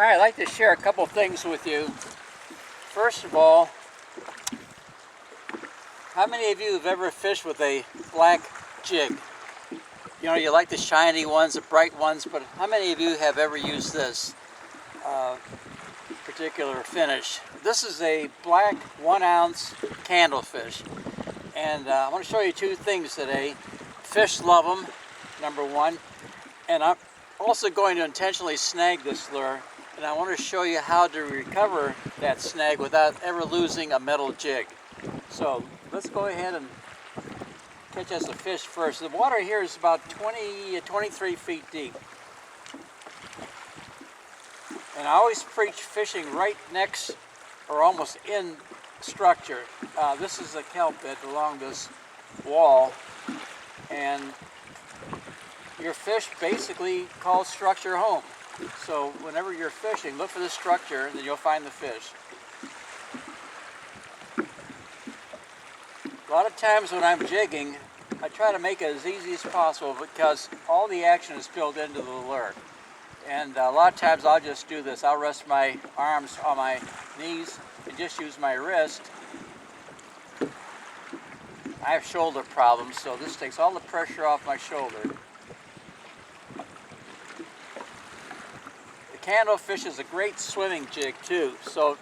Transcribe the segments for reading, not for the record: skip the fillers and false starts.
I'd like to share a couple things with you. First of all, how many of you have ever fished with a black jig? You know, you like the shiny ones, the bright ones, but how many of you have ever used this particular finish? This is a black 1 ounce Kandlefish. And I want to show you two things today. Fish love them, number one. And I'm also going to intentionally snag this lure. And I want to show you how to recover that snag without ever losing a metal jig. So let's go ahead and catch us a fish first. The water here is about 23 feet deep. And I always preach fishing right next or almost in structure. This is a kelp bed along this wall, and your fish basically calls structure home. So whenever you're fishing, look for the structure and then you'll find the fish. A lot of times when I'm jigging, I try to make it as easy as possible because all the action is built into the lure. And a lot of times I'll just do this. I'll rest my arms on my knees and just use my wrist. I have shoulder problems, so this takes all the pressure off my shoulder. The Kandlefish is a great swimming jig too, so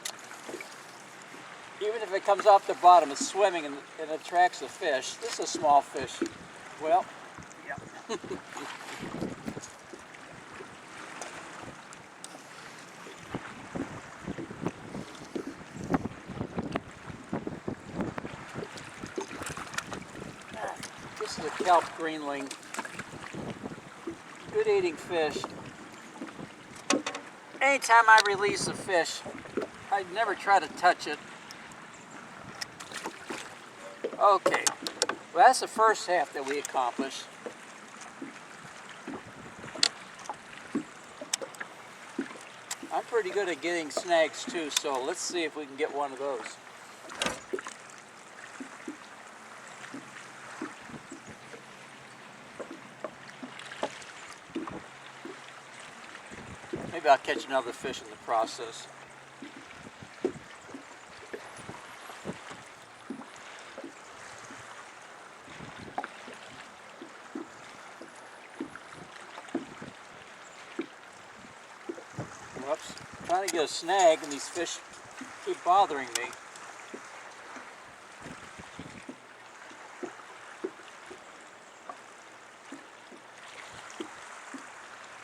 even if it comes off the bottom, it's swimming and it attracts the fish. This is a small fish. Well, yeah. This is a kelp greenling. Good eating fish. Anytime I release a fish, I never try to touch it. Okay, well that's the first half that we accomplished. I'm pretty good at getting snags too, so let's see if we can get one of those. Maybe I'll catch another fish in the process. Whoops, I'm trying to get a snag and these fish keep bothering me.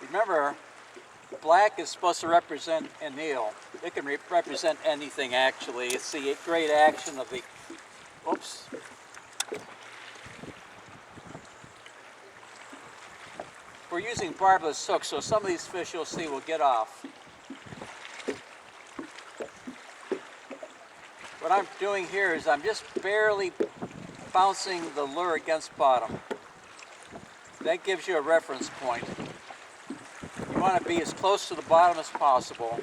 Remember, black is supposed to represent an eel. It can represent anything actually. It's the great action of the, oops. We're using barbless hooks, so some of these fish you'll see will get off. What I'm doing here is I'm just barely bouncing the lure against bottom. That gives you a reference point. You want to be as close to the bottom as possible.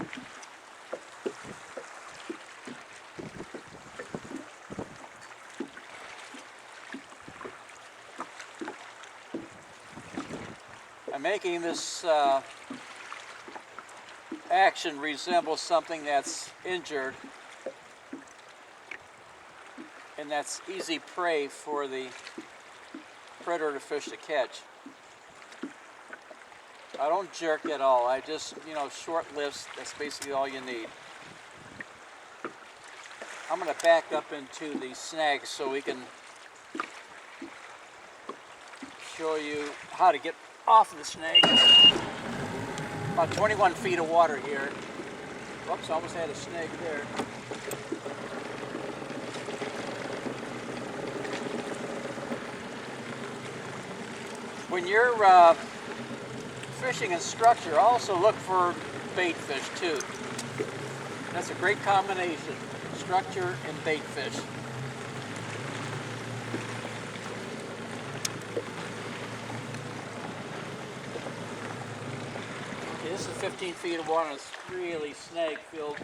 I'm making this action resemble something that's injured, and that's easy prey for the predator fish to catch. I don't jerk at all. I just, short lifts, that's basically all you need. I'm going to back up into the snags so we can show you how to get off of the snag. About 21 feet of water here. Whoops, almost had a snag there. When you're fishing in structure, also look for bait fish too. That's a great combination, structure and bait fish. Okay, this is 15 feet of water and it's really snag filled.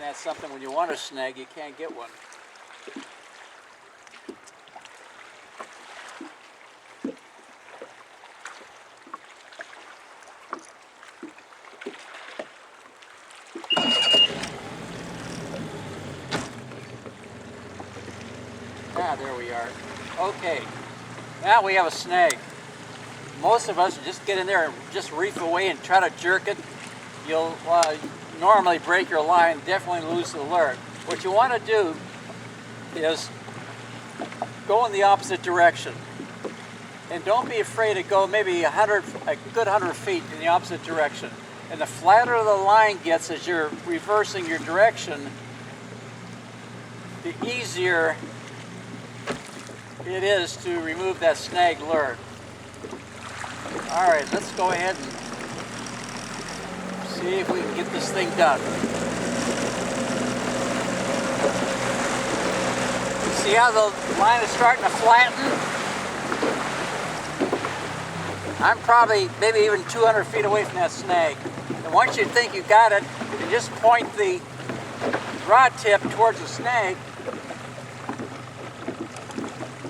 And that's something when you want a snag, you can't get one. Ah, there we are. Okay, now we have a snag. Most of us just get in there and just reef away and try to jerk it. You'll normally break your line, definitely lose the lure. What you want to do is go in the opposite direction. And don't be afraid to go maybe a good 100 feet in the opposite direction. And the flatter the line gets as you're reversing your direction, the easier it is to remove that snag lure. All right, let's go ahead and see if we can get this thing done. See how the line is starting to flatten? I'm probably maybe even 200 feet away from that snag. And once you think you got it, you just point the rod tip towards the snag.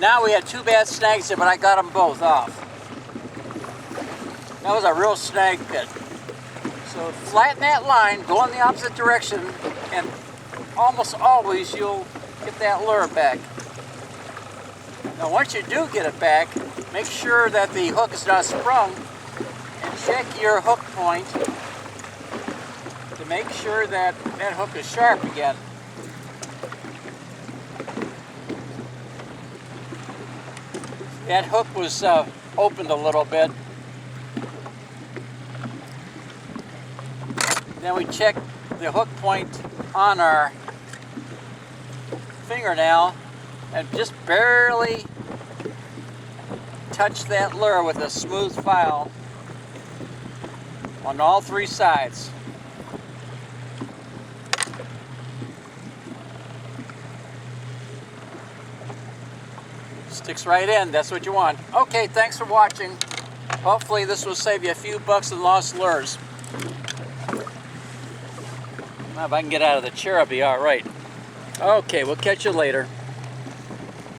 Now we had two bad snags there, but I got them both off. That was a real snag pit. So flatten that line, go in the opposite direction, and almost always you'll get that lure back. Now once you do get it back, make sure that the hook is not sprung, and check your hook point to make sure that that hook is sharp again. That hook was opened a little bit. Then we check the hook point on our fingernail and just barely touch that lure with a smooth file on all three sides. Sticks right in, that's what you want. Okay, thanks for watching. Hopefully this will save you a few bucks in lost lures. If I can get out of the chair, I'll be all right. Okay, we'll catch you later.